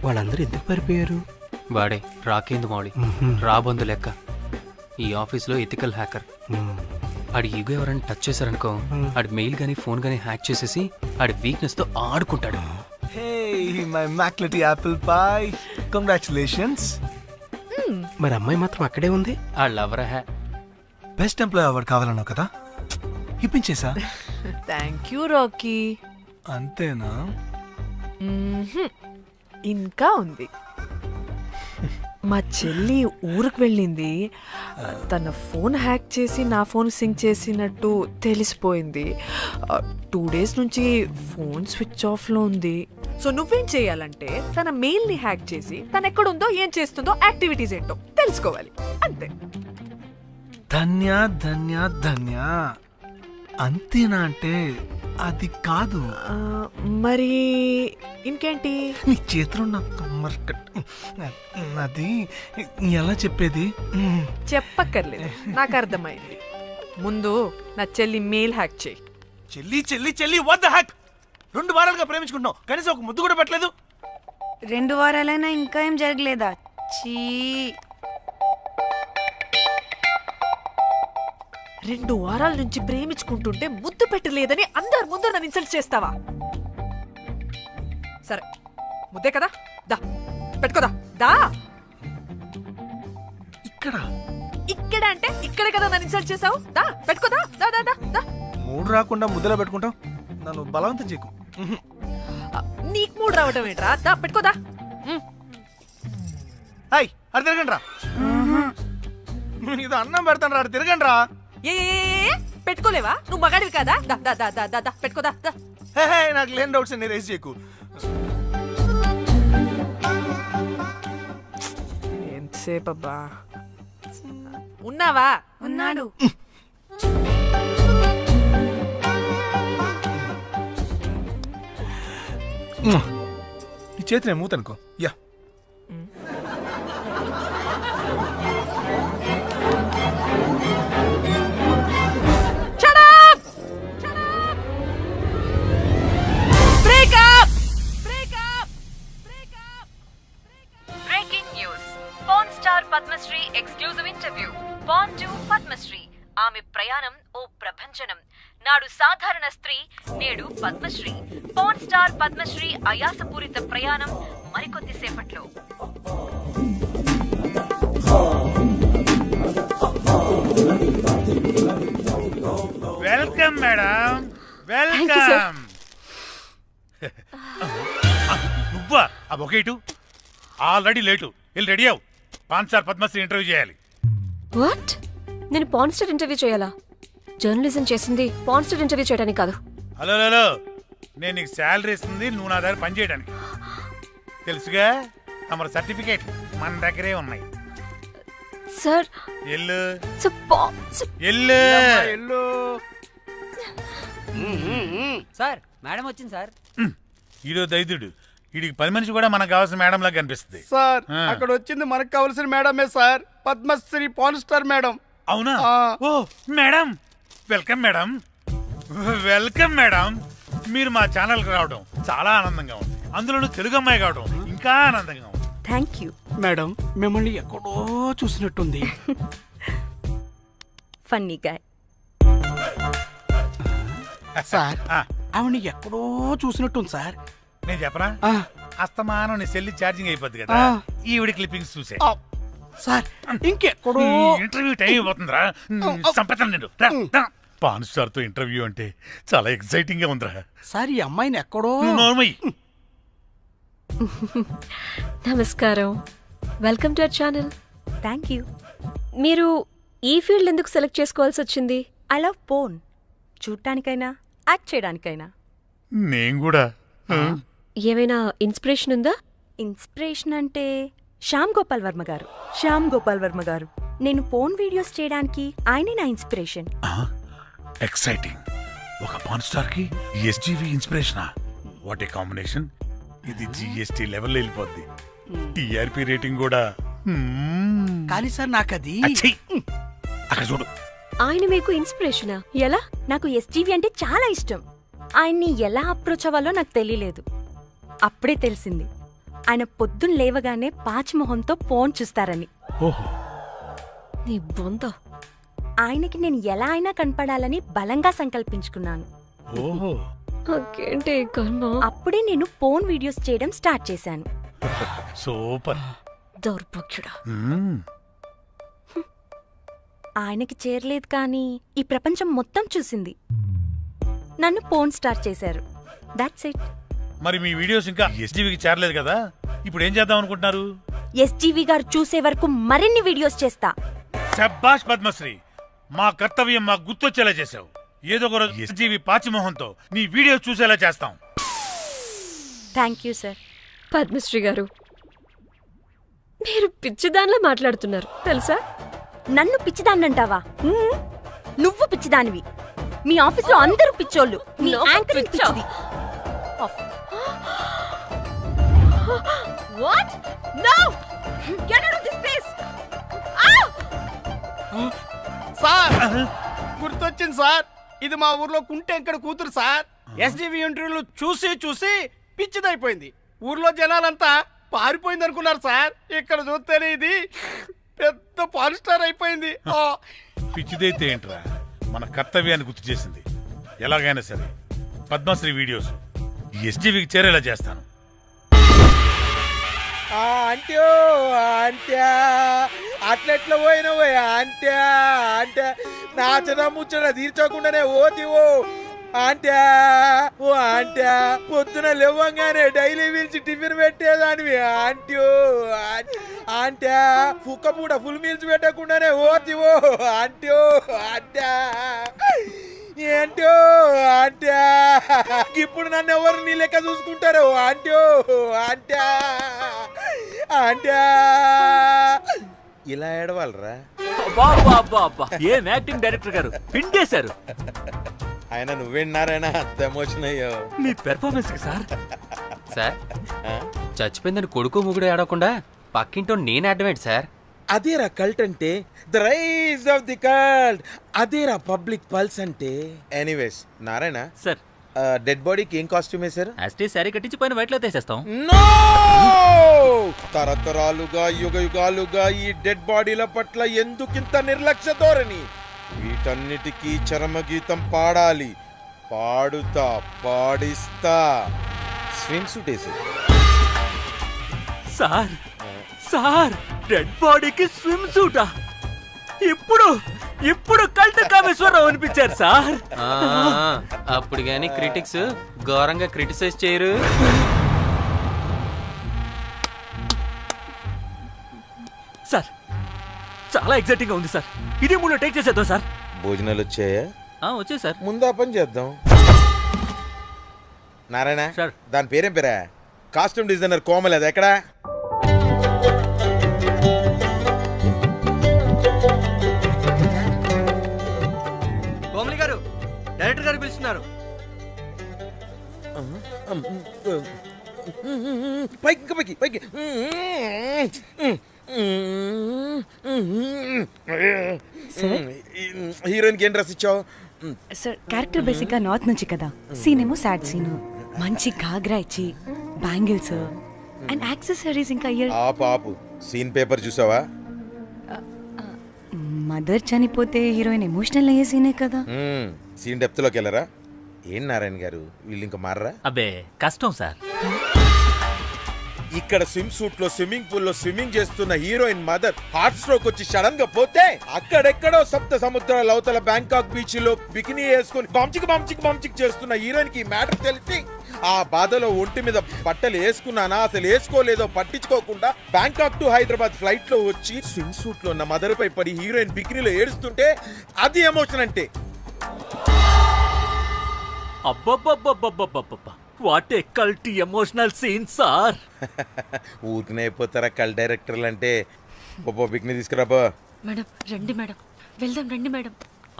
వాళ్ళందరూ ఎందుకు పారిపోయారు? వాడే రాకేందు మౌళి, రాబందు లెక్క. ఈ ఆఫీస్లో ఎథికల్ హ్యాకర్. ఆడి ఈగో ఎవరైనా టచ్ చేశారనుకో, ఆడి మెయిల్ గానీ ఫోన్ గానీ హ్యాక్ చేసేసి ఆడి వీక్నెస్ తో ఆడుకుంటాడు. Hey, my McLetty apple pie. Congratulations. మరి అమ్మాయి మాత్రం అక్కడే ఉంది. ఆ లవర్ హ్యా బెస్ట్ ఎంప్లాయ్ అవార్డు కావాలన్నావు కదా, ఇప్పించేసా. Thank you Rocky. అంతేనా? ఇంకా ఉంది. మా చెల్లి ఊరికి వెళ్ళింది. తన ఫోన్ హ్యాక్ చేసి నా ఫోన్ సింక్ చేసినట్టు తెలిసిపోయింది. 2 days నుంచి ఫోన్ స్విచ్ ఆఫ్లో ఉంది. సో నువ్వేం చేయాలంటే తన మెయిల్ని హ్యాక్ చేసి తను ఎక్కడుందో ఏం చేస్తుందో యాక్టివిటీస్ ఏంటో తెలుసుకోవాలి, అంతే. ధన్య ధన్య ధన్య. అంతేనా అంటే అది కాదు. మరి ఇంకేంటి? నీ చేతిలో నా కమ్మర్ అది ఎలా చెప్పేది? చెప్పక్కర్లేదు, నాకు అర్థమైంది. ముందు నా చెల్లి మెయిల్ హ్యాక్ చేయి. చెల్లి చెల్లి చెల్లి వాట్ ద హ్యాక్? 2 వారాలుగా ప్రేమించుకుంటున్నావు, కనీసం ఒక ముద్దు కూడా పెట్టలేదు. 2 వారాలైనా ఇంకా ఏం జరగలేదా? చీ. 2 వారాల నుంచి ప్రేమించుకుంటుంటే ముద్దు పెట్టలేదని అందరు ముందు నన్ను ఇన్సల్ట్ చేస్తావా? సరే, ముద్దే కదా, దా పెట్టుకోదా. దా. ఇక్కడ ఇక్కడ అంటే ఇక్కడే కదా నన్ను ఇన్సల్ట్ చేసావు. దా పెట్టుకోదా. దా దా దా దా. మూడు రాకుండా ముద్దలో పెట్టుకుంటావు, నన్ను బలవంతం చేయకు. నీకు మూడు రావటం ఏంట్రా? దా పెట్టుకోదా. హాయ్, అది తిరగండి రా. ఇది అన్నం పెడతాను రా, తిరగండి రా. ఏ పెట్టుకోలేవా? నువ్వు మగాడివి కదా. దా దా దా దా దా పెట్టుకోదా. నాకు లేని డౌట్స్ అన్ని రేస్ చేయకు. ఎంతసేపు అబ్బా? ఉన్నావా? ఉన్నాడు. ఈ చేతిని మూతనుకో. Yeah, Padmashri exclusive interview. Born to Padmashri. ఆమె ప్రయాణం ఓ ప్రభంజనం. నాడు సాధారణ స్త్రీ, నేడు పద్మశ్రీ. పాన్ స్టార్ పద్మశ్రీ అయాసపూరిత ప్రయాణం మరికొద్ది సేపట్లో. Welcome madam, welcome. నువ్వా? ఆ బొకేటు ఆల్రెడీ లేటు. వెళ్ళి రెడీ అవు, పాన్ స్టార్ పద్మశ్రీ ఇంటర్వ్యూ చేయాలి. వాట్? నేను పాన్ స్టార్ ఇంటర్వ్యూ చేయాలా? జర్నలిజం చేసింది పాన్ స్టార్ ఇంటర్వ్యూ చేయడానికి కాదు. హలో హలో, నేను నీకు శాలరీ ఇస్తుంది నువ్వు నా దగ్గర పని చేయడానికి. తెలుసుగా, తమ సర్టిఫికేట్ మన దగ్గరే ఉన్నాయి. సార్ ఎల్లు ఎల్లు. సార్ మేడం వచ్చింది సార్. ఈడో దైదుడు, వీడికి 10 మనిషి కూడా మనకు కావాల్సిన మేడం లాగా కనిపిస్తుంది. సార్ అక్కడ వచ్చింది మనకు కావాల్సిన మేడమే sir, Padmashri pan star madam. అవునా? Oh madam, welcome madam, welcome madam. మీరు మా ఛానల్కి రావడం చాలా ఆనందంగా ఉంది. అందులోనూ తెలుగు అమ్మాయి కావడం ఇంకా ఆనందంగా ఉంది. థ్యాంక్ యూ మేడం, మిమ్మల్ని ఎక్కడో చూసినట్టుంది. Funny guy. సార్ ఆవిడ ఎక్కడో చూసినట్టుంది సార్. నేను చెప్పరా, అస్తమానం నీ సెల్లి ఛార్జింగ్ అయిపోద్ది కదా, ఈవిడ క్లిప్పింగ్స్ చూసే. సార్ ఇంకెక్కడో ఇంటర్వ్యూ టైం అయిపోతుందిరా, సంపేతాను నేను. పాన్ స్టార్ తో ఇంటర్వ్యూ అంటే చాలా ఎక్సైటింగ్ గా ఉందిరా. సార్ ఈ అమ్మాయిని ఎక్కడో. నోర్మయ్యి. నమస్కారం, welcome to our channel. Thank you. మీరు ఈ ఫీల్డ్ ఎందుకు సెలెక్ట్ చేసుకోవాల్సి వచ్చింది? I love porn. చూడటానికైనా యాక్ట్ చేయడానికైనా. నేను కూడా. ఏమైనా ఇన్స్పిరేషన్ ఉందా? ఇన్స్పిరేషన్ అంటే శ్యామ్ గోపాల్ వర్మ గారు. నేను పోన్ వీడియోస్ చేయడానికి ఆయనే నా ఇన్స్పిరేషన్. ఎక్సైటింగ్. ఒక పాన్ స్టార్ కి ఎస్జీవి ఇన్స్పిరేషనా? What a combination. ఇది జిఎస్టీ లెవెల్ వెళ్ళిపోద్ది. టిఆర్పి రేటింగ్ కూడా. కానీ సార్ నాకు అది అక్కడ చూడు. ఆయన మీకు ఇన్స్పిరేషనా? ఎలా? నాకు ఎస్జీవి అంటే చాలా ఇష్టం. ఆయన్ని ఎలా అప్రోచ్ అవ్వాలో నాకు తెలియలేదు. అప్పుడే తెలిసింది ఆయన పొద్దున్న లేవగానే పాచిమొహంతో ఫోన్ చూస్తారని. ఓహో, నీ బొంద. ఆయనకి నేను ఎలా అయినా కనపడాలని బలంగా సంకల్పించుకున్నాను. ఓహో. నాకేంటి ఈ కర్మ? అప్పుడే నేను ఫోన్ వీడియోస్ చేయడం స్టార్ట్ చేశాను. సూపర్. దౌర్భాగ్యుడా. మ్మ్. ఆయనకి చేరలేదు కానీ ఈ ప్రపంచం మొత్తం చూసింది. నన్ను ఫోన్ స్టార్ట్ చేశారు. That's it. మరి మీ వీడియోస్ ఇంకా ఎస్జీవికి చేరలేదు కదా, ఇప్పుడు ఏం చేద్దాం అనుకుంటున్నారు? ఎస్జీవి గారు చూసే వరకు మరిన్ని వీడియోస్ చేస్తా. శబ్బాష్ పద్మశ్రీ, మా కర్తవ్యం మాకు గుర్తొచ్చేలా చేసావు. ఏదో ఒక రోజు ఎస్జీవి పాచిమోహంతో నీ వీడియో చూసేలా చేస్తాం. Thank you sir. పద్మశ్రీ గారు, మీరు పిచ్చిదానిలా మాట్లాడుతున్నారు తెలుసా? నన్ను పిచ్చిదాన్నంటావా? నువ్వు పిచ్చిదానివి. మీ ఆఫీసులో అందరూ పిచ్చోళ్ళు. మీ నాకు యాంకరింగ్ పిచ్చా? పిచ్చిది. What? No! Get out of this place! Sir గుర్తొచ్చింది సార్, ఇది మా ఊర్లో కుంటెంకడ కూతురు సార్. ఎస్జీవి ఇంటర్వ్యూలు చూసి చూసి పిచ్చిదైపోయింది. ఊర్లో జనాలంతా పారిపోయింది అనుకున్నారు సార్. ఇక్కడ చూస్తేనే ఇది పెద్ద పాన్ స్టార్ అయిపోయింది. పిచ్చిదైతే ఏంట్రా, మన కర్తవ్యాన్ని గుర్తు చేసింది. ఎలాగైనా సరే పద్మశ్రీ వీడియోస్ ఎస్జీవికి చేరేలా చేస్తాను. అంట్యో అంట్యా అట్లెట్లా పోయినవో అంట్యా అంటే నాచన ముచ్చట తీర్చకుండానే ఓతివో అంట్యా. ఓ అంట్యా పొద్దున లేవంగానే డైలీ పిలిచి టిఫిన్ పెట్టేదానివి అంట్యో అంట్యా. కుక్క పూట ఫుల్ మీల్స్ పెట్టకుండానే ఓతివో అంట్యో అంట్యా. ఏంటో అంట్యా ఇప్పుడు నన్ను ఎవరు నీ లెక్క చూసుకుంటారు అంట్యో అంట్యా అంట్యా. ఇలా ఏడవాలరా? ఏం యాక్టింగ్ డైరెక్టర్ గారు పిండేశారు. ఆయన నువ్వేనారాయణ అంత ఎమోషన్ అయ్యో మీ పెర్ఫార్మెన్స్ కి సార్. సార్, చచ్చిపోయిందని కొడుకు ముగుడు ఏడవకుండా పక్కింటో నేను అడ్డమేంటి సార్? అదేరా కల్ట్ అంటే, the rise of the cult. అదేరా పబ్లిక్ పల్స్ అంటే. ఎనీవేస్ నారాయణ సార్, డెడ్ బాడీకి ఏం కాస్ట్యూమ్ వేశారు? యాస్టీ శారీ కట్టించి పైన వైట్లో తీసేస్తాం. నో! తరతరాలుగా యుగ యుగాలుగా ఈ డెడ్ బాడీల పట్ల ఎందుకింత నిర్లక్ష్య ధోరణి? వీటన్నిటికీ చరమగీతం పాడాలి. పాడుతా, పాడిస్తా. స్విమ్ సూట్ వేసి సార్ సార్, డెడ్ బాడీకి స్విమ్ సూటా? ఇప్పుడు కల్ట్ కామేశ్వరరావు అనిపించారు సార్. అప్పుడు గాని క్రిటిక్స్ ఘోరంగా క్రిటిసైజ్ చేయరు. సార్, చాలా ఎగ్జైటింగ్ గా ఉంది సార్. ఇదే మూడు టేక్ చేసేద్దాం సార్. భోజనాలు వచ్చాయా? వచ్చే సార్. ముందు ఆ పని చేద్దాం. నారాయణ సార్. దాని పేరేం పేరా? కాస్ట్యూమ్ డిజైనర్ కోమల్, అది ఎక్కడా? కోమలి గారు, డైరెక్టర్ గారు పిలుస్తున్నారు. పైకి ఇంకా పైకి పైకి. హీరోయిన్ కి ఏం డ్రెస్ ఇచ్చావు? సార్, క్యారెక్టర్ బేసిక్ గా నార్త్ నుంచి కదా. సీన్ ఏమో సాడ్ సీన్. మంచి ఘాగ్రా ఇచ్చి బ్యాంగిల్స్ అండ్ యాక్సెసరీస్ ఇంకా ఇయర్. ఆపు సీన్ పేపర్ చూసావా? మదర్ చనిపోతే హీరోయిన్ ఎమోషనల్ అయ్యే సీనే కదా. సీన్ డెప్త్ లోకి వెళ్ళరా? ఏం నారాయణ గారు వీళ్ళు ఇంకా మారరా? అబ్బే కష్టం సార్. ఇక్కడ స్విమ్ సూట్ లో స్విమ్మింగ్ పూల్ లో స్విమ్మింగ్ చేస్తున్న హీరోయిన్ మదర్ హార్ట్ స్ట్రోక్ వచ్చి సడన్ గా పోతే, అక్కడెక్కడో సప్త సముద్రాల అవతల బ్యాంకాక్ బీచ్ లో బికినీ వేసుకుని బంచిక్ చేస్తున్న హీరోయిన్ కి మ్యాటర్ తెలిసి ఆ బాధలో ఒంటి మీద బట్టలు వేసుకున్నానా అసలు వేసుకోలేదో పట్టించుకోకుండా బ్యాంకాక్ టు హైదరాబాద్ ఫ్లైట్ లో వచ్చి స్విమ్ సూట్ లో ఉన్న మదర్ పై పడి హీరోయిన్ బికినీలో ఏడుస్తుంటే అది ఎమోషన్ అంటే. అబ్బబ్బబ్బబ్బబ్బబ్బబ్బా, what a cult emotional scene sir. ఊరికనే అయిపోతారా కల్ డైరెక్టర్లు అంటే? బికినీ తీసుకురాబో. మేడం రండి మేడం, వెళ్దాం రండి మేడం.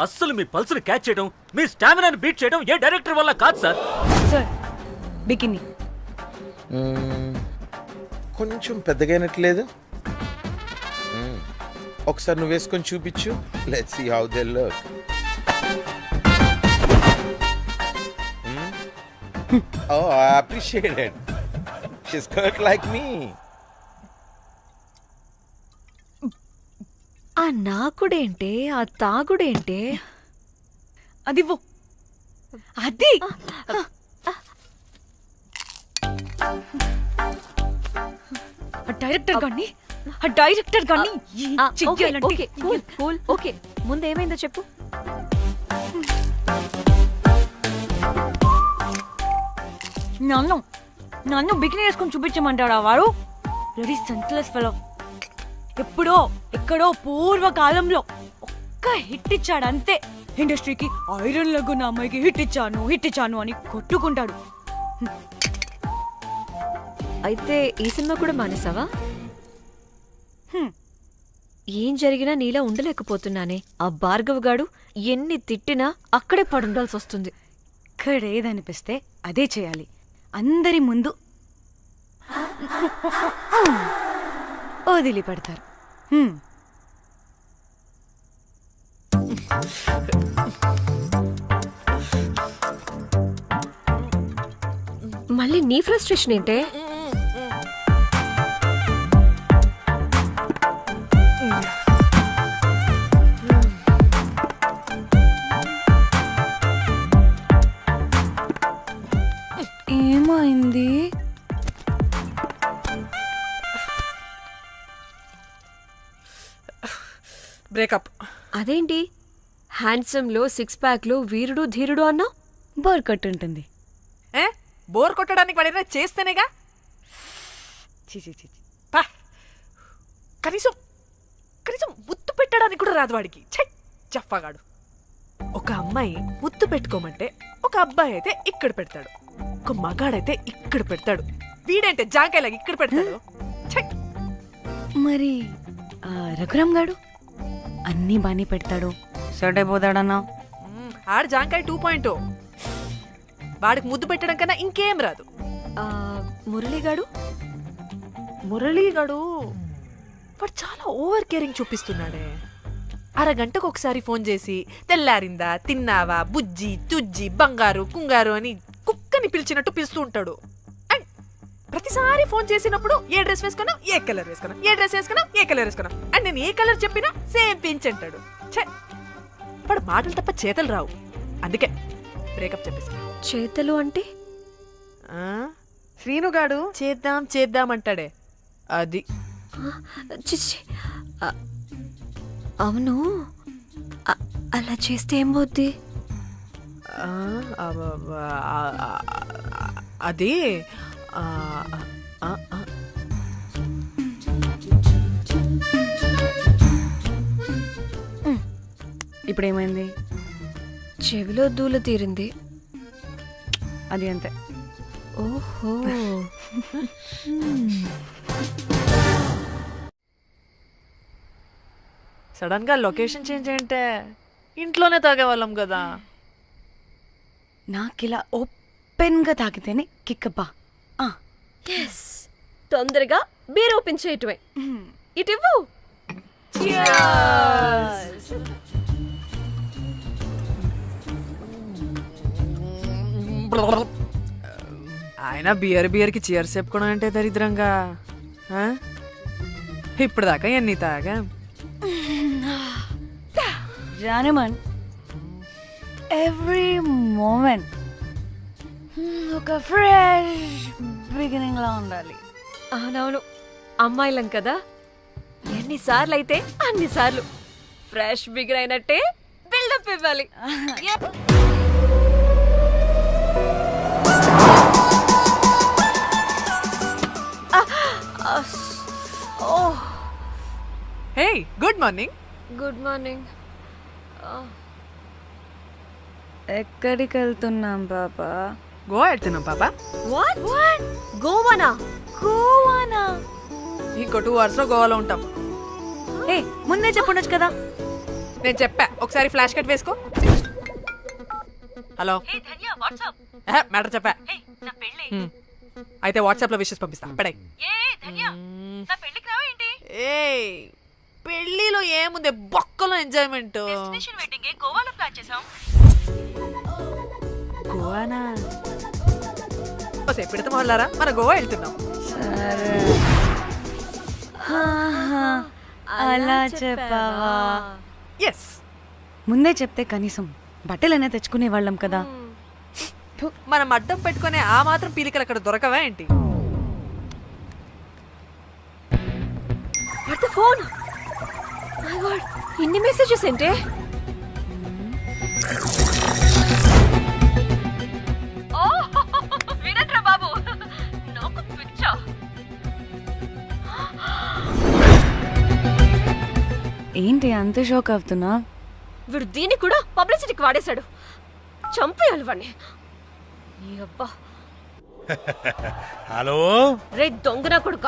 అస్సలు మీ పల్స్ని క్యాచ్ చేయడం, మీ స్టామినాని బీట్ చేయడం ఏ డైరెక్టర్ వల్ల కాదు సార్. సార్, బికినీ కొంచెం పెద్దగా అయినట్లేదు. ఒకసారి నువ్వు వేసుకొని చూపించు. Let's see how they look. Oh, I appreciate it. She's cut like me. ఆ నాకుడేంటే ఆ తాగుడేంటే అదివ్వు అది డైరెక్టర్ గాని okay okay cool cool okay ముందు ఏమైందో చెప్పు. నన్ను బికినీ వేసుకొని చూపించమంటాడా వాడు? Ready senseless fellow. ఎప్పుడో ఎక్కడో పూర్వకాలంలో ఒక్క హిట్ ఇచ్చాడు అంతే. ఇండస్ట్రీకి ఐరన్ లెగ్ అమ్మాయికి హిట్ ఇచ్చాను అని కొట్టుకుంటాడు. అయితే ఈ సినిమా కూడా మానేసావా? ఏం జరిగినా నీలా ఉండలేకపోతున్నానే. ఆ భార్గవ్ గాడు ఎన్ని తిట్టినా అక్కడే పడుండాల్సి వస్తుంది. ఇక్కడ ఏదనిపిస్తే అదే చేయాలి. అందరి ముందు వదిలిపెడతారు. మళ్ళీ నీ ఫ్రస్ట్రేషన్ ఏంటే? ఏమైంది? బ్రేకప్. అదేంటి హ్యాండ్సమ్ లో సిక్స్ ప్యాక్ లో వీరుడు ధీరుడు అన్నా? బోర్ కట్టుంటుంది. బోర్ కొట్టడానికి వాడైనా చేస్తేనేగా. పా. కనీసం కనీసం ముద్దు పెట్టడానికి కూడా రాదు వాడికి. జఫాగాడు. ఒక అమ్మాయి ముద్దు పెట్టుకోమంటే ఒక అబ్బాయి అయితే ఇక్కడ పెడతాడు, ఒక మగాడైతే ఇక్కడ పెడతాడు. వీడంటే జాంకాయలాగా ఇక్కడ పెడతాడు. మరి రఘురామ్ గాడు అన్నీ బానే పెడతాడు, సెట్ అయిపోతాడన్నా. ఆడు జాంకాయ 2.0. వాడికి ముద్దు పెట్టడం కన్నా ఇంకేం రాదు. మురళీగాడు వాడు చాలా ఓవర్ కేరింగ్ చూపిస్తున్నాడే. అరగంటకు ఒకసారి ఫోన్ చేసి తెల్లారిందా, తిన్నావా, బుజ్జి తుజ్జి, బంగారు కుంగారు అని కుక్కని పిలిచినట్టు పిలుస్తూ ఉంటాడు. అండ్ ప్రతిసారి ఫోన్ చేసినప్పుడు ఏ డ్రెస్ వేసుకున్నా, ఏ కలర్ వేసుకున్నా, ఏ డ్రెస్ వేసుకున్నా, ఏ కలర్ వేసుకున్నా అండ్ నేను ఏ కలర్ చెప్పినా సేమ్ పించ్ అంటాడు. వాడు మాటలు తప్ప చేతలు రావు. అందుకే బ్రేకప్ చెప్పేసి. చేతలు అంటే శ్రీనుగాడు చేద్దాం చేద్దాం అంటాడే అది. చిచ్చి. అవును, అలా చేస్తే ఏం పోద్ది? అది ఇప్పుడేమైంది? చెవిలో దూల తీరింది. అది అంతే. ఓహో. సడన్ గా లొకేషన్ చేంజ్ అంటే ఇంట్లోనే తాగేవాళ్ళం కదా. నాకిలా ఓపెన్ గా తాగితేనే కిక్కబ్బా. ఎస్, తొందరగా బీర్ ఓపెన్ చేయటమే. ఇటివ్వు. ఆయన బియర్కి చీర్స్ చెప్పుకోవడం అంటే దరిద్రంగా. ఇప్పుడు దాకా ఎన్ని తాగా జానమన్. ఎవ్రీ మూమెంట్ ఒక ఫ్రెష్ బిగినింగ్ లా ఉండాలి. అవునవును, అమ్మాయిలం కదా, ఎన్నిసార్లు అయితే అన్నిసార్లు ఫ్రెష్ బిగర్ అయినట్టే బిల్డప్ ఇవ్వాలి. హే, గుడ్ మార్నింగ్. Good morning. ఎక్కడికి వెళ్తున్నాం పాపా? గోవా వెళ్తున్నాం పాపా. వాట్? గోవానా? గోవానా? ఇంకో 2 hours లో గోవాలో ఉంటాం. ఏ ముందే చెప్పుండొచ్చు కదా. నేను చెప్పా, ఒకసారి ఫ్లాష్ కట్ వేసుకో. హలో, మ్యాటర్ చెప్పా. అయితే వాట్సాప్ లో విషెస్ పంపిస్తా. పడాయి. పెళ్లిలో ఏముంది బొక్కలో ఎంజాయ్మెంట్. వెడ్డింగ్ గోవాలో ప్లాన్ చేసాం. గోవానా? పెడతా వాళ్ళారా, మన గోవా వెళ్తున్నాం. సరే అలా చెప్పావా? ఎస్, ముందే చెప్తే కనీసం బట్టలైనా తెచ్చుకునే వాళ్ళం కదా. మనం అడ్డం పెట్టుకునే ఆ మాత్రం పీలికలు అక్కడ దొరకవా ఏంటి? ఫోన్ ఇన్ని మెసేజెస్ ఏంటే? వినట్రా బాబు, నాకు పిచ్చా. ఏంటి అంత షాక్ అవుతున్నా? వీడు దీన్ని కూడా పబ్లిసిటీకి వాడేశాడు. చంపేయాలి వాడిని. నీ అబ్బా. హలో రే దొంగన కొడుక,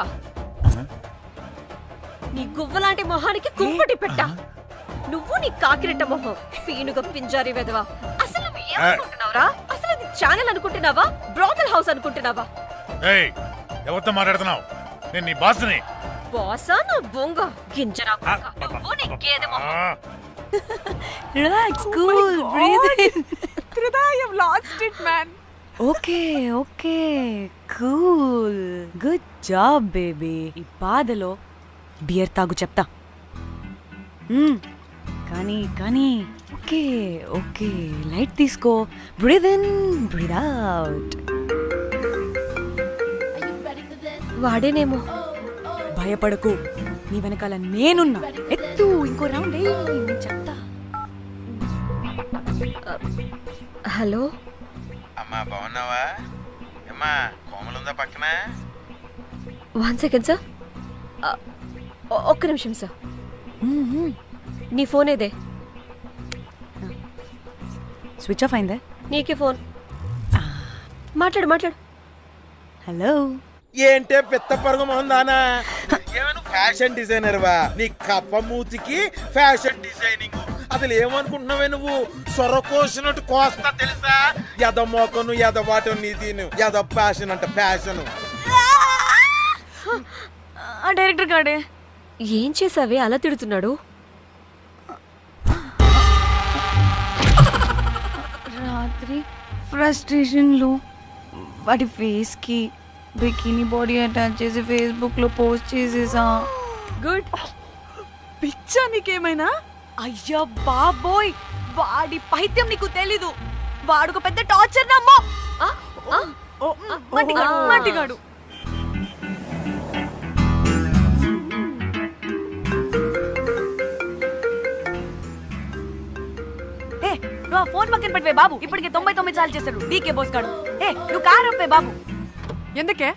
నీ గువ్వలాంటి మొహానికి కుంపటి పెట్టా. నువ్వు నీ కాకిరెట్ట మొహం, పీనుగ పింజారి వెదవా. అసలు నువ్వు ఏమనుకుంటున్నావురా? అసలు ఇది ఛానల్ అనుకుంటున్నావా, బ్రోకల్ హౌస్ అనుకుంటున్నావా? ఏయ్, ఎవరితో మాట్లాడుతున్నావు? నేను నీ బాస్ని. బాసా నా బొంగ గింజరా కొడుకా. నువ్వు నీ గేదె మొహం. Relax, cool, breathe in. Lost it man. Okay okay, cool, good job baby. ఈ బాధలో బియర్ తాగు చెప్తా. కానీ కానీ ఓకే ఓకే, లైట్ తీసుకో. Breathe in, breathe out. వాడేనేమో. భయపడకు, నీ వెనకాల నేనున్నా. ఎత్తు, ఇంకో రౌండ్ నేను చెప్తా. హలో అమ్మా, బాగున్నావా? అమ్మా, కోమలుందా పక్కన? 1 సెకండ్ సార్. ఒక్క నిమిషం సార్. నీ ఫోన్ ఏదే? స్విచ్ ఆఫ్ అయిందే. నీకే ఫోన్. మాట్లాడు మాట్లాడు. హలో, ఏంటే పెద్ద పరుగు మొహందానా? ఏమను ఫ్యాషన్ డిజైనర్ వా? నీ కప్ప మూతికి ఫ్యాషన్ డిజైనింగ్. అసలు ఏమనుకుంటున్నావే నువ్వు? సొర కోసినట్టు కోస్తా తెలుసా? ఎద మోకను, ఎద వాటను, నీ దీను ఎద ఫ్యాషన్ అంట ఫ్యాషన్. ఆ డైరెక్టర్ గాడే. ఏం చేసావే అలా తిడుతున్నాడు? రాత్రి ఫ్రస్ట్రేషన్లో వాడి ఫేస్కి బికినీ బాడీ అటాచ్ చేసి ఫేస్బుక్లో పోస్ట్ చేసేసా. గుడ్. పిచ్చా నీకేమైనా? అయ్యా బాబోయ్, వాడి పైత్యం నీకు తెలీదు. వాడుకు పెద్ద టార్చర్ నమ్మో. మట్టిగాడు. నువ్వు ఆ ఫోన్ పక్కన పెట్టవే బాబు. ఇప్పటికే 99 సార్లు చేశాడు డీకే బోస్ గాడు. నువ్వు కారు అప్పే బాబు. ఎందుకే?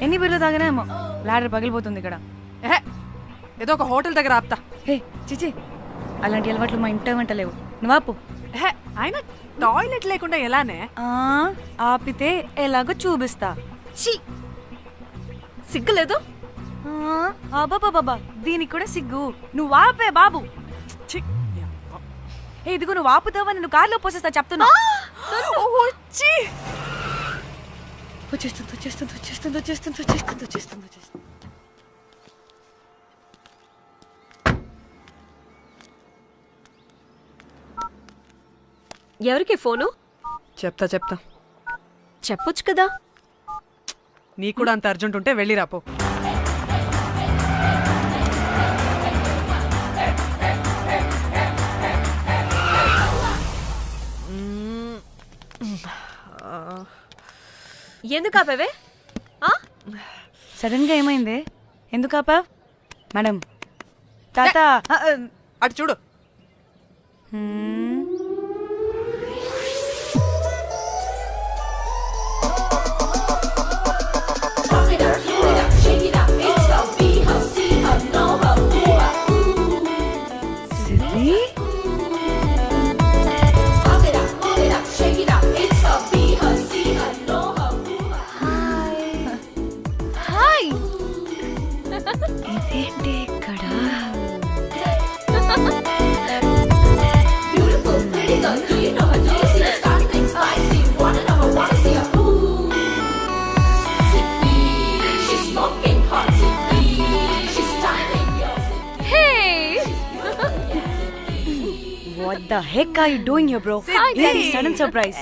ఎన్ని బిర్లు తాగినామో లాడర్ పగిలిపోతుంది ఇక్కడ. ఏదో ఒక హోటల్ దగ్గర ఆపుతా. చిచి, అలాంటి అలవాట్లు మా ఇంట వెంట లేవు. నువ్వు ఆపు. ఆయన టాయిలెట్ లేకుండా ఎలానే? ఆపితే ఎలాగో చూపిస్తా. ఛీ, సిగ్గులేదు? బాబా, దీనికి కూడా సిగ్గు. నువ్వు ఆపే బాబు. ఇదిగో నువ్వు ఆపుతావని నువ్వు కార్లో పోసేస్తా చెప్తున్నా. వచ్చేస్తుంది. ఎవరికి ఫోను? చెప్తా చెప్పొచ్చు కదా. నీ కూడా అంత అర్జెంట్ ఉంటే వెళ్ళి రాపో. ఎందుకు ఆపేవే? సడన్ గా ఏమైంది? ఎందుకు ఆపా? మేడం, తాత అటు చూడు. ఇదేంటి ఇక్కడ? the heck are you doing here, bro? Really sudden surprise.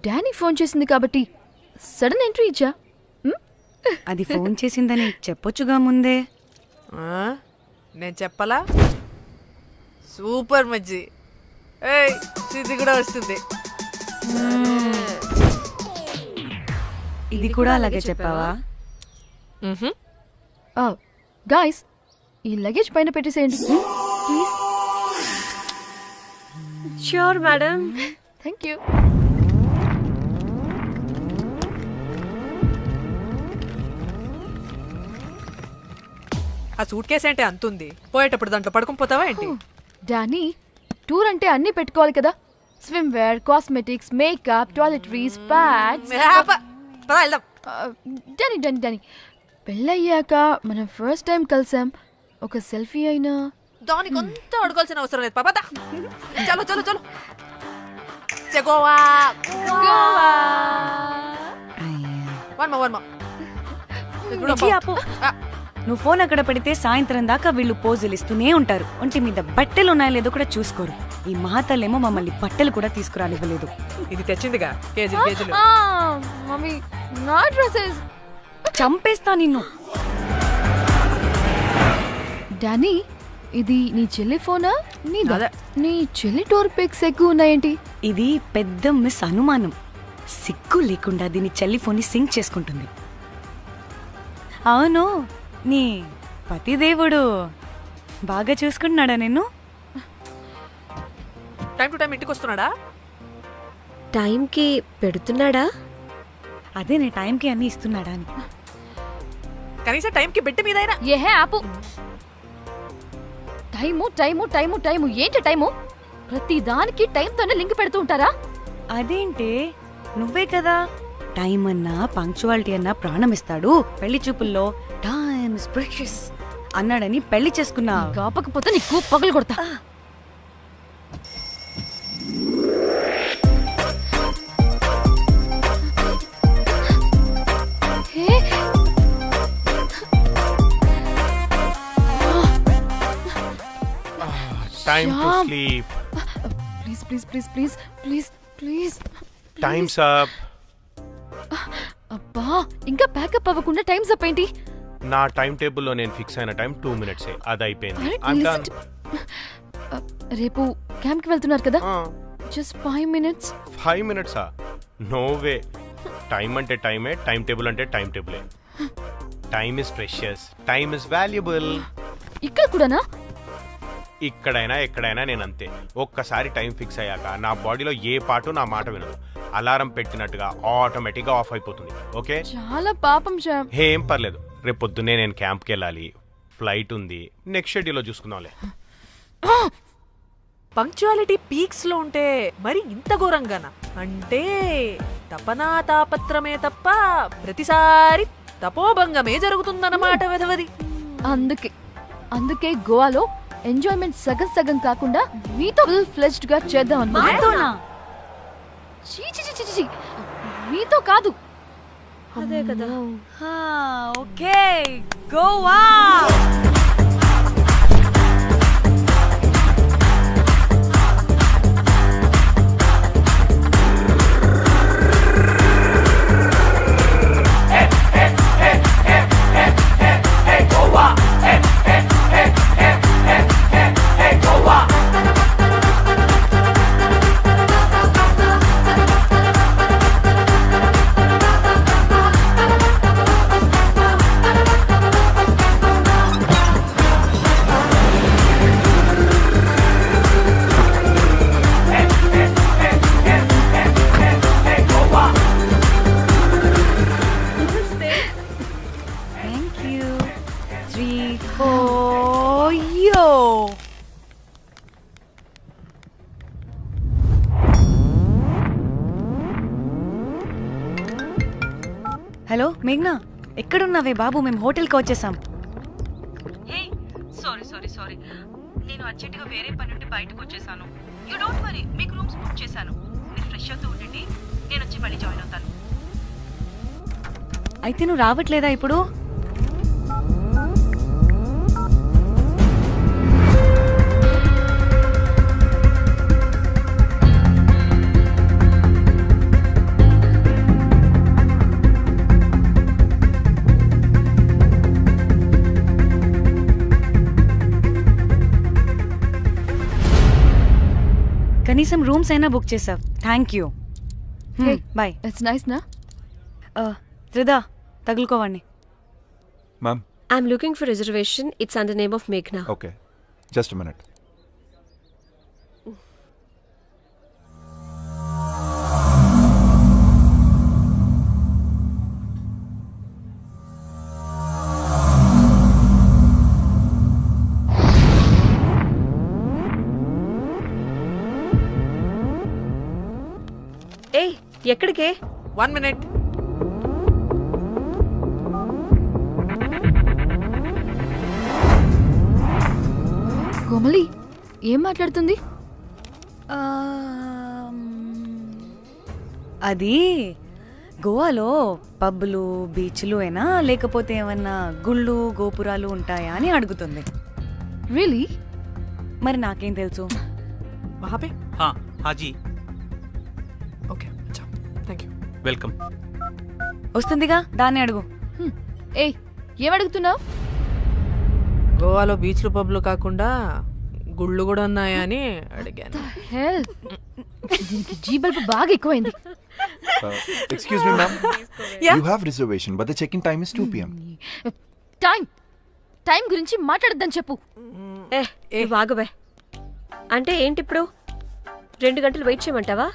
Danny phone చేసింది కాబట్టి సడన్ ఎంట్రీ ఇచ్చా. అది ఫోన్ చేసిందని చెప్పొచ్చుగా ముందే. నేను చెప్పలా? సూపర్ మజ్జి. ఏయ్ ఇది కూడా వస్తుంది. ఇది కూడా అలాగే చెప్పావా? గాయ్స్ ఈ లగేజ్ పైన పెట్టేసేయండి please. Sure, madam. Thank you. ఆ సూట్ కేసు అంటే అంతుంది, పోయేటప్పుడు దాంట్లో పడుకుని పోతావా ఏంటి? డానీ టూర్ అంటే అన్నీ పెట్టుకోవాలి కదా. Swimwear, cosmetics, makeup, toiletries, pads. పద వెళ్దాం. డానీ డానీ డానీ పెళ్ళయ్యాక మనం ఫస్ట్ టైం కలిసాం, ఒక సెల్ఫీ అయినా. దానికి అంతా అడగాల్సిన అవసరం లేదు పాపా. చలో చలో చలో. గోవా వర్మ మిర్చి ఆపు. నువ్వు ఫోన్ అక్కడ పెడితే సాయంత్రం దాకా వీళ్ళు పోజులు ఇస్తూనే ఉంటారు. ఒంటి మీద బట్టలు ఉన్నాయో లేదో కూడా చూసుకోరు. ఈ మహాతల్లేమో మమ్మల్ని బట్టలు కూడా తీసుకురానివ్వలేదు. ఇది తెచ్చిందిగా కేజీలు కేజీలు. మమ్మీ నా డ్రెస్సెస్. చంపేస్తా నిన్ను. డానీ ఇది నీ చెల్లి ఫోనా నీదా? అదే. నీ చెల్లి టూర్ పిక్స్ ఎక్కువ ఉన్నాయేంటి? ఇది పెద్ద మిస్ అనుమానం. సిగ్గు లేకుండా దీని చెల్లి ఫోన్ని సింక్ చేసుకుంటుంది. అవును, నీ పతిదేవుడు బాగా చూసుకుంటున్నాడా నిన్ను? టైం టు టైం ఇంటికి వస్తున్నాడా? టైంకి పెడుతున్నాడా? అదే నీ టైంకి అన్ని ఇస్తున్నాడా అని. కనీసం టైంకి బెట్టి మీదైనా. ఏహే ఆపు. టైము టైము టైము టైము ఏంటి టైము? ప్రతి దానికి టైంతోనే లింక్ పెడుతూ ఉంటారా? అదేంటి, నువ్వే కదా టైం అన్నా పంక్చువాలిటీ అన్నా ప్రాణం ఇస్తాడు, పెళ్లి చూపుల్లో టైమ్ ఇస్ ప్రెషియస్ అన్నాడని పెళ్లి చేసుకున్నా. కాపకపోతే నీకు పగలు కొడతా. Time to sleep. Please please please please please please. Time's up. అబ్బా ఇంకా ప్యాకప్ అవ్వకుండా టైమ్స్ అప్ ఏంటి? నా టైం టేబుల్లో నేను ఫిక్స్ అయిన టైం 2 minutes. అది అయిపోయింది. Alright, I'm listen done. రేపు క్యాంప్కి వెళ్తున్నారు కదా, just 5 minutes. 5 minutes? No way. Time అంటే టైమే, టైం టేబుల్ అంటే టైం టేబులే. Time is precious, time is valuable. ఇక్కడ కూడానా? ఇక్కడైనా ఎక్కడైనా నేను అంతే. ఒక్కసారి టైం ఫిక్స్ అయ్యాక నా బాడీలో ఏ పాటు నా మాట వినదు. అలారం పెట్టినట్టుగా ఆటోమేటిక్గా ఆఫ్ అయిపోతుంది. ఓకే, చాలా పాపం శ్యామ్. ఏం పర్లేదు. రేపు పొద్దున్నే నేను క్యాంప్కి వెళ్ళాలి, ఫ్లైట్ ఉంది. నెక్స్ట్ షెడ్యూల్లో చూసుకుందాంలే. పంక్చువాలిటీ పీక్స్ లో ఉంటే మరి ఇంత ఘోరంగానా? అంటే తపనా తాపత్రమే తప్ప ప్రతిసారి తపోభంగమే జరుగుతుందన్నమాట వెధవది. అందుకే గోవాలో ఎంజాయ్మెంట్ సగం సగం కాకుండా మీతో ఫుల్ ఫ్లెజ్డ్ గా చేద్దాం అనుకున్నా. మీతో కాదు. అదే కదా. ఓకే, గోవా. హలో మేఘ్నా, ఎక్కడున్నావే బాబు? మేము హోటల్కి వచ్చేసాం. హే సారీ సారీ సారీ, నేను అర్జెంటుగా వేరే పని నుండి బయటకు వచ్చేసాను. యూ డోంట్ వరీ, మీకు రూమ్స్ బుక్ చేశాను. మీరు ఫ్రెష్ అవుతూ ఉండండి, నేను వచ్చి మళ్ళీ జాయిన్ అవుతాను. అయితే నువ్వు రావట్లేదా ఇప్పుడు? కనీసం రూమ్స్ అయినా బుక్ చేసావు, thank you. Hey. Bye. It's nice నా? త్రిదా తగులుకోవండి. Ma'am I'm looking for reservation. It's under name of మేఘ్నా. Okay, just minute. ఏయ్ ఎక్కడికే? 1 minute. కోమలి ఏం మాట్లాడుతుంది? అది గోవాలో పబ్బులు బీచ్లు అయినా లేకపోతే ఏమన్నా గుళ్ళు గోపురాలు ఉంటాయా అని అడుగుతుంది. రియలీ? మరి నాకేం తెలుసు? वहाँ पे? हाँ जी, ओके, अच्छा, थैंक यू. వెల్కమ్. వస్తుందిగా, దాన్ని అడుగు. ఏయ్ ఏం అడుగుతున్నావు? గోవాలో బీచ్లు పబ్లు కాకుండా గుళ్ళు కూడా ఉన్నాయా అని అడిగాను. హెల్ దీనికి జీ బల్బ్ బాగా ఎక్కువైంది. Excuse me ma'am, Yeah. You have reservation but the check in time is 2 PM. Time గురించి మాట్లాడద్దని చెప్పు. ఆగువే. అంటే ఏంటి ఇప్పుడు 2 గంటలు వెయిట్ చేయమంటావా?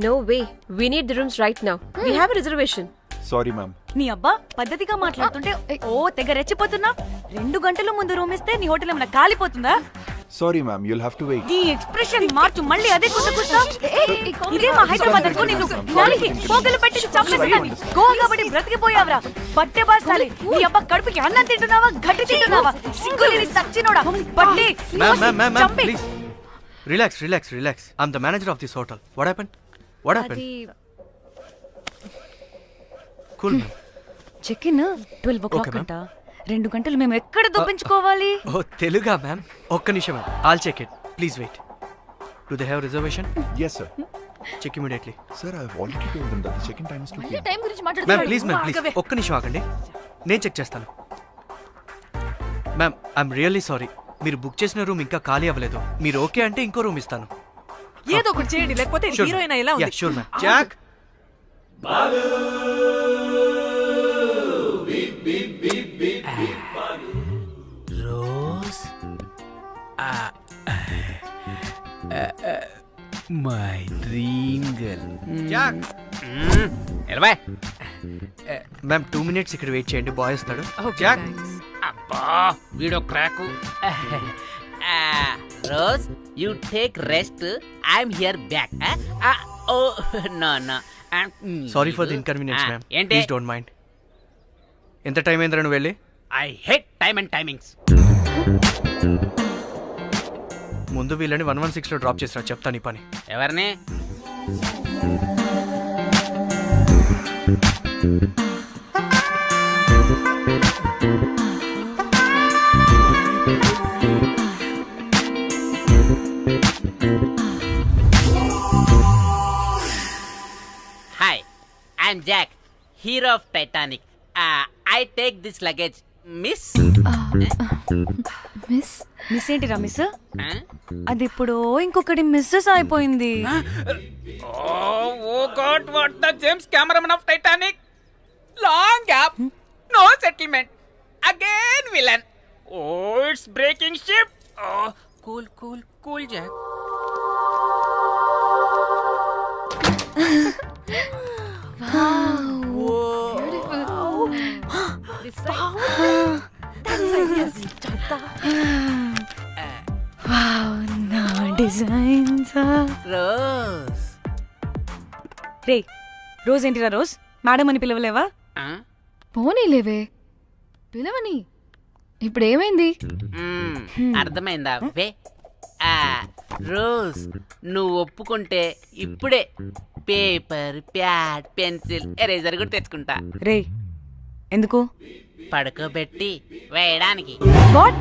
No way, we need the rooms right now. We have a reservation. Sorry ma'am. నీ అబ్బా పద్ధతిగా మాట్లాడుతుంటే ఓ తెగ రెచ్చిపోతున్నా. 2 గంటల ముందు రూమ్ ఇస్తే నీ హోటల్ ఏమైనా కాలిపోతుందా? Sorry ma'am, you'll have to wait. నీ ఎక్స్ప్రెషన్ మార్చు, మళ్ళీ అదే కుసకుసా. ఇదే మా హైదరాబాద్ అనుకో, నిన్ను నాలికి పోగలు పెట్టి చంపేస్తాను. గోవా కాబట్టి బ్రతికిపోయావరా బట్టే బాసాలి. నీ అబ్బా కడుపుకి అన్నం తింటున్నావా, గడ్డి తింటున్నావా? సింగులేని సచ్చినోడా బట్టి చంపి. Relax relax relax. I'm the manager of this hotel. What happened? What happened? Cool. Check in 12 o'clock Okay, ma'am. అంట. 2 గంటలు మేము ఎక్కడ దొప్పించుకోవాలి? ఓ తెలుగా మ్యామ్? ఒక్క నిమిషం ma'am, all check it. Please wait. Do they have reservation? Yes sir. Check immediately. Sir, I have already told them that the check in time is 2 మళ్ళీ PM. Time గురించి ma'am మాట్లాడుతున్నాడు. Please ma'am please ఒక్క నిమిషం ఆగండి, నేను check చేస్తాను. Ma'am I'm really sorry, మీరు book చేసిన రూమ్ ఇంకా ఖాళీ అవ్వలేదు. మీరు ఓకే అంటే ఇంకో రూమ్ ఇస్తాను. ఏదో ఒకటి చేయండి, లేకపోతే హీరోయిన్ ఎలా ఉంది? Sure ma'am. Jack Rose my dream girl. Jack ma'am 2 minutes ఇక్కడ వెయిట్ చేయండి, బాయ్ వస్తాడు. జాక్ అబ్బా వీడో crack. Rose you take rest, I'm here back. Oh no no, sorry for the inconvenience ma'am. ఏంటి? Please don't mind. ఎంత time అయిందిరా నువ్వు వెళ్ళి? I hate time and timings. ముందు వీళ్ళని 116లో డ్రాప్ చేసినా, చెప్తాను ఈ పని. ఎవరిని? Hi, I'm Jack, hero of Titanic. I take this luggage miss. Miss miss ఏంటిరా మిస్? అది ఇప్పుడు ఇంకొకటి మిస్సెస్ అయిపోయింది. Oh God, what the James cameraman of Titanic. Long gap, no settlement, again villain. Oh it's breaking ship. Cool cool cool Jack. నా designs. Rose రే Rose ఏంటిరా Rose? Madam అని పిలవలేవా? పోనీలేవే పిలవని. ఇప్పుడు ఏమైంది? అర్థమైందా? వే రోజ్, నువ్వు ఒప్పుకుంటే ఇప్పుడే పేపర్, ప్యాడ్, పెన్సిల్, ఎరేజర్ కూడా తెచ్చుకుంటా. రే ఎందుకు? పడుకోబెట్టి వేయడానికి. వాట్?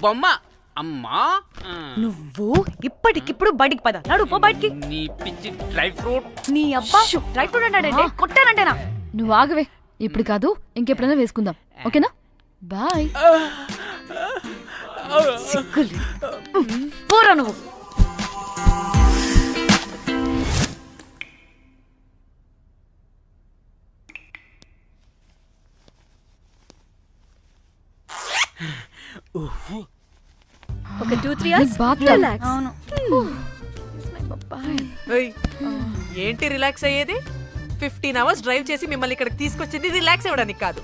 బొమ్మ. అమ్మా నువ్వు ఇప్పటికిప్పుడు బయటికి పద. నడు పో బయటికి. నీ పిచ్చి డ్రై ఫ్రూట్. నీ అబ్బా డ్రై ఫ్రూట్ అన్నాడంటే కొట్టానంటేనా? నువ్వు ఆగవే, ఇప్పుడు కాదు ఇంకెప్పుడైనా వేసుకుందాం, ఓకేనా? బాయ్. సిగ్గులు పోరా నువ్వు. 2-3 hours రిలాక్స్. అవును. ఏయ్, ఏంటి రిలాక్స్ అయ్యేది? 15 hours డ్రైవ్ చేసి మిమ్మల్ని ఇక్కడికి తీసుకొచ్చింది రిలాక్స్ అవ్వడానికి కాదు.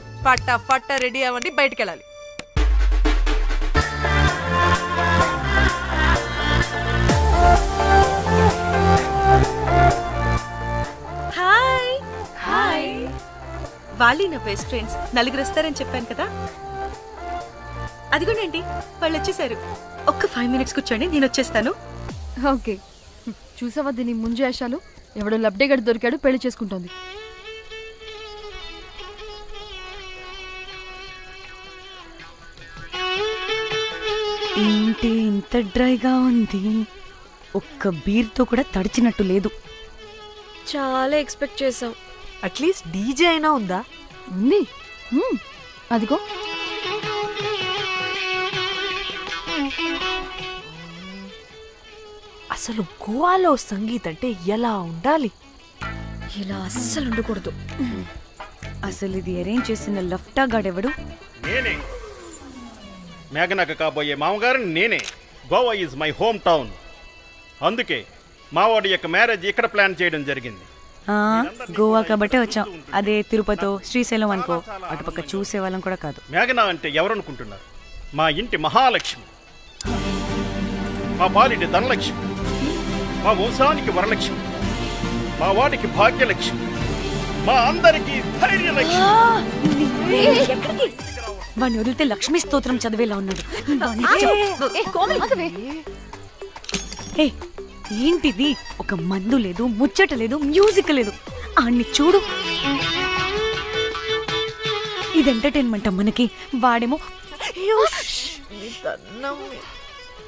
పట్ట రెడీ అవ్వండి, బయటికి వెళ్ళాలి. హాయ్ హాయ్ వాళ్ళు నా బెస్ట్ ఫ్రెండ్స్. నలుగురు వస్తారని చెప్పాను కదా, అదిగోనండి వాళ్ళు వచ్చేసారు. ఒక్క 5 minutes కూర్చోండి, నేను వచ్చేస్తాను. ఓకే, చూసావా దీని ముంజేషాలు? ఎవడో లబ్డేగడ్ దొరికాడు, పెళ్లి చేసుకుంటోంది. ఏంటి ఇంత డ్రైగా ఉంది? ఒక్క బీర్తో కూడా తడిచినట్టు లేదు. చాలా ఎక్స్పెక్ట్ చేసాం. అట్లీస్ట్ డీజే అయినా ఉందా? ఉంది. అదిగో. అసలు గోవాలో సంగీత్ అంటే ఎలా ఉండాలి? ఇలా అస్సలు ఉండకూడదు. అసలు ఇది అరేంజ్ చేసిన లఫ్టా గాడెవడు? నేనే మేఘనకు కాబోయే మామగారు నేనే. Goa is my home town. అందుకే మావాడి యొక్క మ్యారేజ్ ఇక్కడ ప్లాన్ చేయడం జరిగింది. గోవా కాబట్టే వచ్చాం. అదే తిరుపతో శ్రీశైలం అనుకో, అటుపక్క చూసే వాళ్ళం కూడా కాదు. మేఘన అంటే ఎవరనుకుంటున్నారు? మా ఇంటి మహాలక్ష్మి, మా పాలిటి ధనలక్ష్మి, మా వంశానికి వరలక్ష్మి, మా వాడికి భాగ్యలక్ష్మి, మా అందరికీ ధైర్యలక్ష్మి. వాడిని వదిలితే లక్ష్మీ స్తోత్రం చదివేలా ఉన్నాడు. ఏ, ఏంటిది? ఒక మందు లేదు, ముచ్చట లేదు, మ్యూజిక్ లేదు. ఆడిని చూడు. ఇది ఎంటర్టైన్మెంట్ మనకి. వాడేమో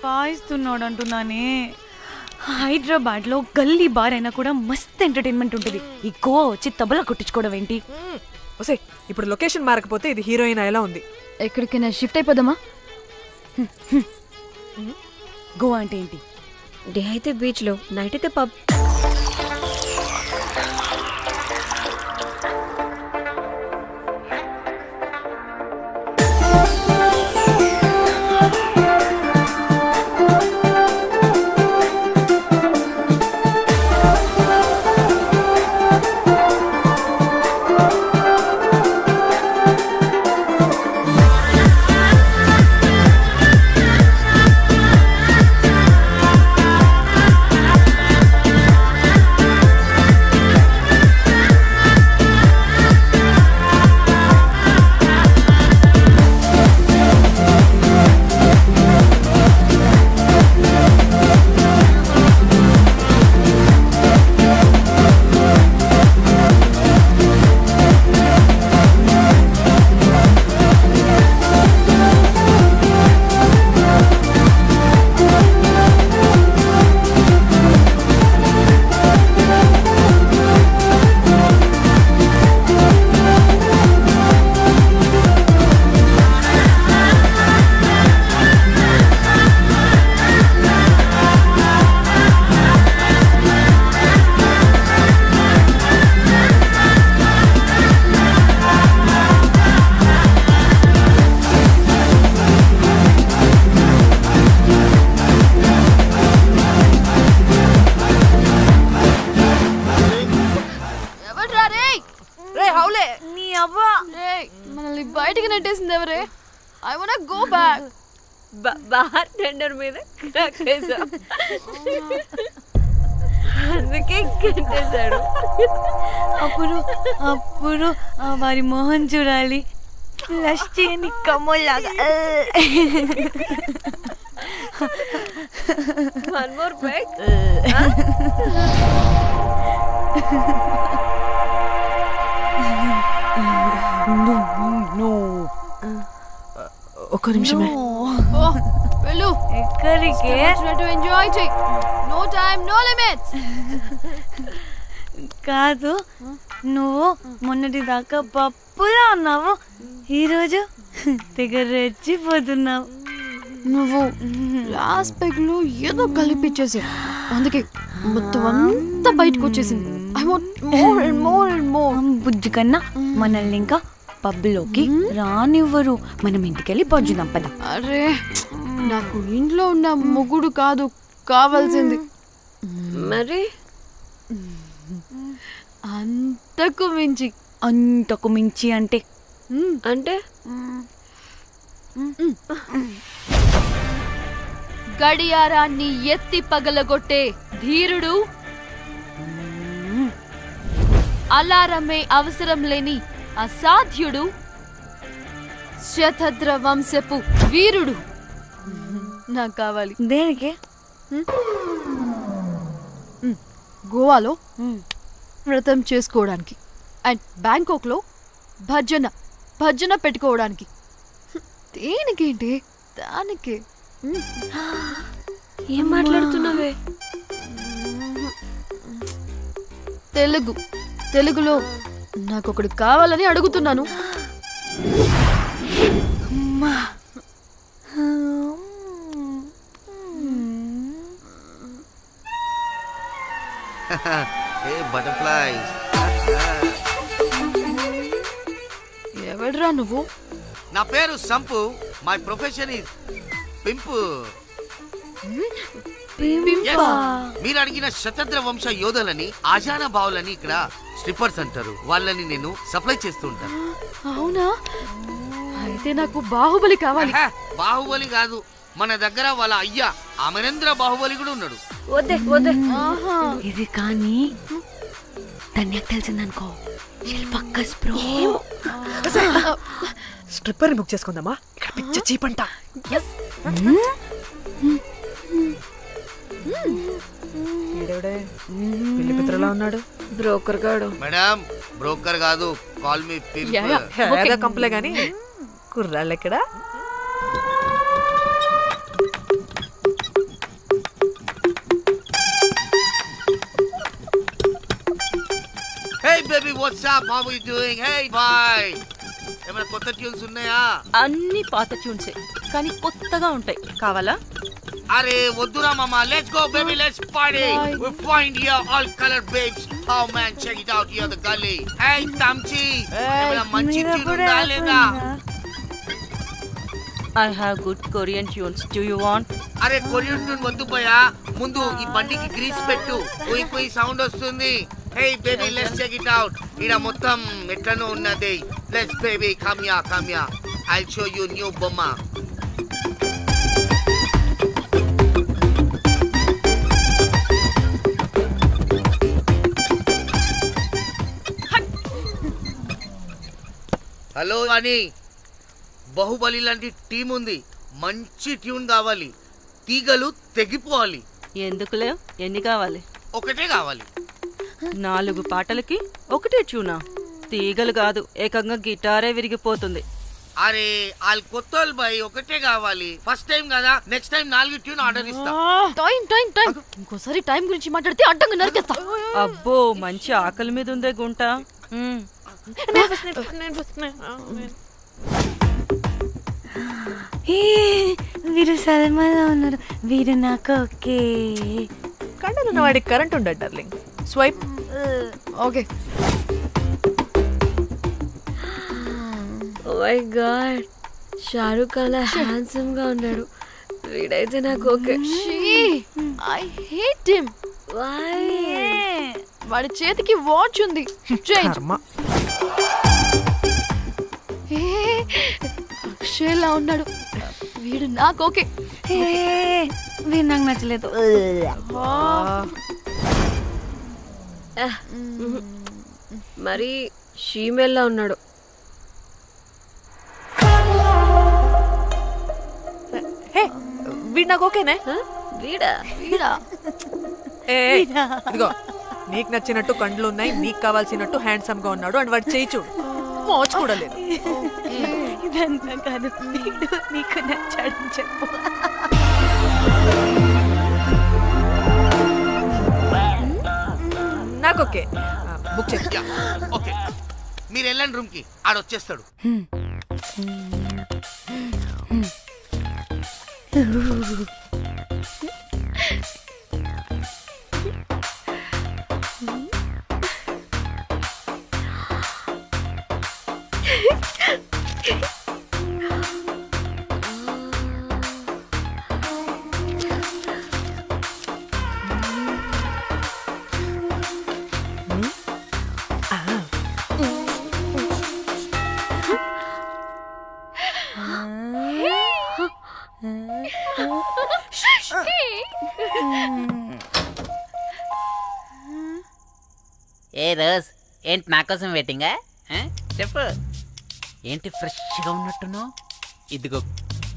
పాయిస్తున్నాడు అంటున్నానే. హైదరాబాద్ లో గల్లీ బార్ అయినా కూడా మస్త్ ఎంటర్టైన్మెంట్ ఉంటుంది. ఈ గోవా వచ్చి తబలా కొట్టించుకోవడం ఏంటి? ఒసే, ఇప్పుడు లొకేషన్ మారకపోతే ఇది హీరోయిన్ ఎలా ఉంది? ఎక్కడికైనా షిఫ్ట్ అయిపోదామా? గోవా అంటే ఏంటి? డే అయితే బీచ్ లో, నైట్ అయితే పబ్. మనల్ని బయటికి నెట్టేసింది ఎవరే? I want go back. Bar tender మీద అందుకే కట్టేశాడు. అప్పుడు అప్పుడు వారి మొహం చూడాలి, ఫ్లష్ చేయని కమ్మలాగా. One more back. ఒక్క నిమిషమే. వెళ్ళు. ఎక్కడికి? ఎంజాయ్ చెయ్. No time, no limits. కాదు, నువ్వు మొన్నటి దాకా పప్పులా ఉన్నావు, ఈరోజు తెగ రెచ్చిపోతున్నావు. నువ్వు లాస్ట్ పెగ్ లో ఏదో కలిపిచ్చేసి అందుకే మొత్తం అంతా బయటకు వచ్చేసింది. I want more and more and more. బుజ్జి కన్నా మనల్ని ఇంకా పబ్లోకి రానివ్వరు. మనం ఇంటికెళ్ళి పజ్జుదాం పద. అరే నాకు ఇంట్లో ఉన్న మొగుడు కాదు కావాల్సింది, మరి అంతకు మించి. అంతకు మించి అంటే అంటే గడియారాన్ని ఎత్తి పగలగొట్టే ధీరుడు, అలారమే అవసరం లేని అసాధ్యుడు, శతద్ర వంశపు వీరుడు నాకు కావాలి. దేనికి? గోవాలో వ్రతం చేసుకోవడానికి అండ్ బ్యాంకాక్లో భజన పెట్టుకోవడానికి. దేనికేంటి? దానికి. ఏం మాట్లాడుతున్నావే? తెలుగులో నాకొకడు కావాలని అడుగుతున్నాను. ఎవడ్రా నువ్వు? నా పేరు Sampu. My profession is pimp. మీరు అడిగిన శతద్ర వంశ యోధులని, ఆజానా బావులని ఇక్కడ స్ట్రిప్పర్స్ అంటారు. వాళ్ళని నేను సప్లై చేస్తూ ఉంటాను. అవునా? అయితే నాకు బాహుబలి కావాలి. బాహుబలి కాదు, మన దగ్గర వాళ్ళ అయ్యా అమరేంద్ర బాహుబలి కూడా ఉన్నాడు. వద్దే వద్దే. ఇది కానీ ధన్యకు తెలిసిందనుకో, ఫక్కస్ బ్రో. స్ట్రిప్పర్ బుక్ చేసుకుందామా? ఇక్కడ పిచ్చ చీపంట. పెళ్లి పిత్రలా ఉన్నాడు. బ్రోకర్ గాడు. మేడం బ్రోకర్ కాదు, కాల్ మీ ఏదో కంపలే గాని కుర్రాళ్ళు ఎక్కడ? Hey baby, what's up? How are you doing? Hey bye. ఏమైనా కొత్త ట్యూన్స్ ఉన్నాయా? అన్ని పాత ట్యూన్సే కానీ కొత్తగా ఉంటాయి. కావాలా? అరే వద్దురా మామ, let's go baby, let's party. We find here all colour babes. How man, check it out here the galli. Hey తమ్చి, ఏమైనా మంచి ట్యూన్ ఉందా లేదా? I have good Korean tunes. Do you want? అరే కొరియన్ ట్యూన్ వద్దు పోయా, ముందు ఈ బండికి గ్రీస్ పెట్టు. కుయ్ కుయ్ సౌండ్ వస్తుంది. Hey baby, let's check it out. ఇడ మొత్తం ఎట్లనో ఉన్నది. Let's baby, come ya. I'll show you new bomma. Hello అని, బాహుబలి లాంటి టీం ఉంది. మంచి ట్యూన్ కావాలి. తీగలు తెగిపోవాలి. ఎందుకులే, ఎన్ని కావాలి? ఒకటే కావాలి. 4 పాటలకి ఒకటే ట్యూనా? తీగలు కాదు, ఏకంగా గిటారే విరిగిపోతుంది. అరే వాళ్ళు కొత్త వాళ్ళు బాయ్, ఒకటే కావాలి. ఫస్ట్ టైం కదా, నెక్స్ట్ టైం 4 ట్యూన్ ఆర్డర్ ఇస్తా. టైం ఇంకోసారి టైం గురించి మాట్లాడితే అడ్డంగా నరికేస్తా. అబ్బో, మంచి ఆకలి మీద ఉందే గుంట. వీరు సల్మాలో ఉన్నారు. వీరు నాకు ఓకే. కండలున్న వాడికి కరెంట్ ఉండడు darling. Swipe. Okay. Oh my God, Shahrukh అలా హ్యాండ్సమ్ గా ఉన్నాడు. వీడైతే నాకు ఓకే. I hate him. వాడి చేతికి వాచ్ ఉంది. అక్షయ్లా ఉన్నాడు. వీడు నాకు ఓకే. వీడు నాకు నచ్చలేదు. మరి షీమేల్లా ఉన్నాడు. వీడు నాకు ఓకేనే. వీడా? ఇదిగో, నీకు నచ్చినట్టు కండ్లు ఉన్నాయి, నీకు కావాల్సినట్టు హ్యాండ్సమ్ గా ఉన్నాడు అని వాడు చేయి చూడు. మోచు కూడా లేదు. ఇదంతా కాదు, వీడు నీకు నచ్చాడని చెప్పు. నాకు ఓకే. బుక్ చేస్తా. ఓకే, మీరు వెళ్ళండి రూమ్ కి, ఆడొచ్చేస్తాడు. ఏ రోజ్ ఏంటి నా కోసం వెయిటింగా? చెప్పు ఏంటి ఫ్రెష్గా ఉన్నట్టున్నావు? ఇదిగో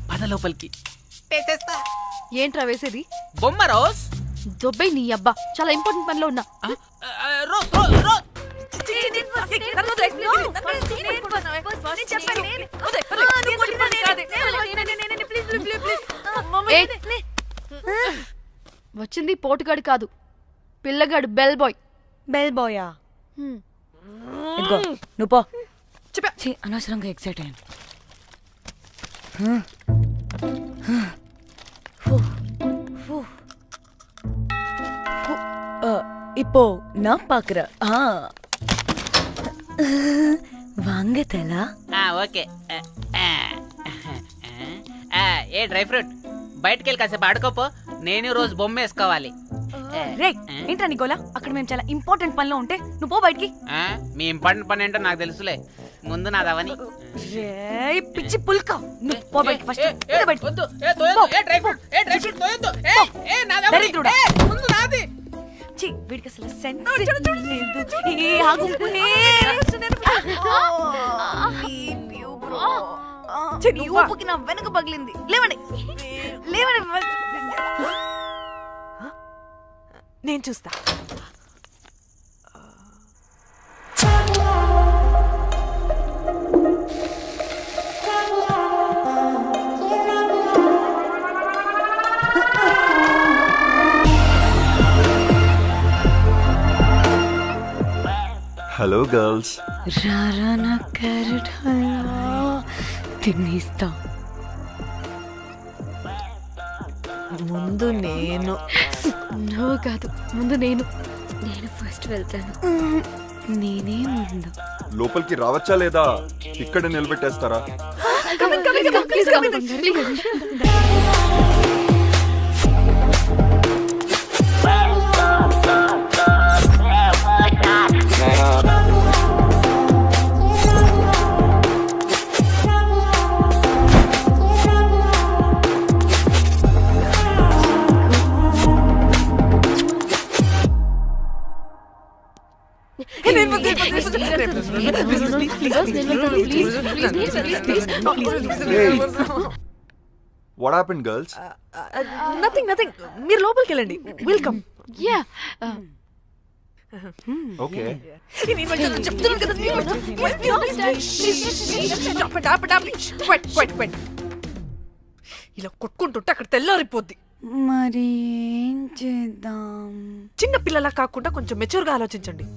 పద లోపలికి వేసేస్తా. ఏంట్రా వేసేది? బొమ్మ రోజ్. దొబ్బై నీ అబ్బా, చాలా ఇంపార్టెంట్ పనిలో ఉన్నా. రోజ్ రోజ్ రోజ్ వచ్చింది పోటుగాడు కాదు, పిల్లగాడు బెల్ బాయ్. బెల్ బాయా? ఇదిగో నువ్వు పో. ఛీ, అనవసరంగా ఎక్సైట్ అయ్యాను. இப்போ நான் பாக்குறேன். வாங்க தலா. ఓకే. ఏ డ్రై ఫ్రూట్ బయటకు వెళ్ళి కాసేపు ఆడుకోపో, నేను రోజు బొమ్మ వేసుకోవాలి. రే ఏంట్రా నికోలా, అక్కడ మేము చాలా ఇంపార్టెంట్ పనిలో ఉంటే నువ్వు పో బయటికి. మీ ఇంపార్టెంట్ పని ఏంటో నాకు తెలుసులే, ముందు నాదవని. రే పిచ్చి పుల్క, నువ్వు పో బయటికి ఫస్ట్. వీడికి అసలు సెన్స్ లేదు. ఏ ఆగు. ఈ ఊపుకి నా వెనక పగిలింది. లేవండి లేవండి. నేను చూస్తా. Hello girls. రారా నా క్యారెట్ హల్వా తినేస్తా. ముందు నేను. నువ్వు కాదు, ముందు నేను. నేను ఫస్ట్ వెళ్తాను. నేనే ముందు. లోపలికి రావచ్చా లేదా ఇక్కడ నిలబెట్టేస్తారా? What happened girls? Nothing nothing. మీరు లోపలికి వెళ్ళండి. వెల్కమ్. Yeah okay. ఇలా కొట్టుకుంటుంటే అక్కడ తెల్లారిపోద్ది. మరి ఏం చేద్దాం? చిన్న పిల్లలా కాకుండా కొంచెం మెచ్యూర్గా ఆలోచించండి.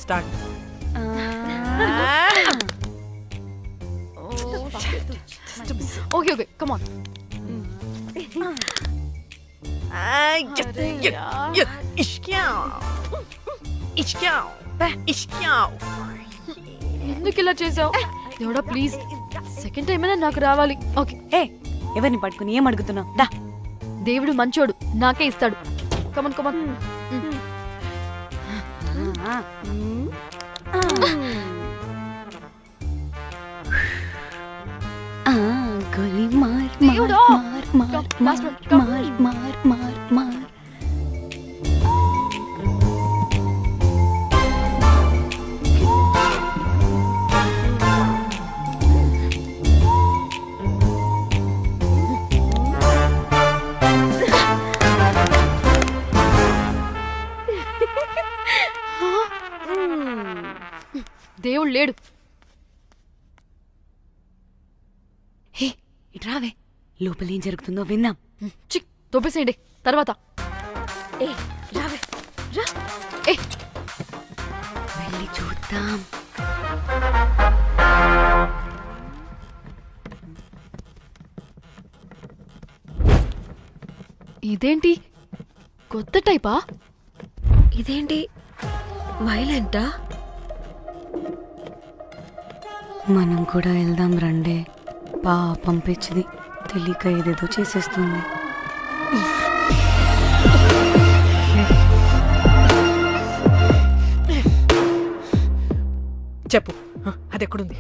Start. Okay okay come on. ఎందుకు ఇలా చేసావు? దేవుడా ప్లీజ్, సెకండ్ టైం అయినా నాకు రావాలి. ఓకే. ఏ ఎవరిని పట్టుకుని ఏం అడుగుతున్నావు? దా. దేవుడు మంచోడు, నాకే ఇస్తాడు. Come on come on. గోలీ మార్ దేవుడా. మార్ మార్ మార్ మార్ మార్ మార్. దేవుడు లేడు. హే ఇటు రావే, లోపల ఏం జరుగుతుందో విందాం. చిక్ తోపేసేయండి తర్వాత. ఏ రావే రా. ఏ వెళ్ళి చూద్దాం. ఇదేంటి కొత్త టైపా? ఇదేంటి వైలెంటా? మనం కూడా వెళ్దాం రండే. పాపం పిచ్చిది, తెలియక ఏదేదో చేసేస్తుంది. చెప్పు అది ఎక్కడుంది?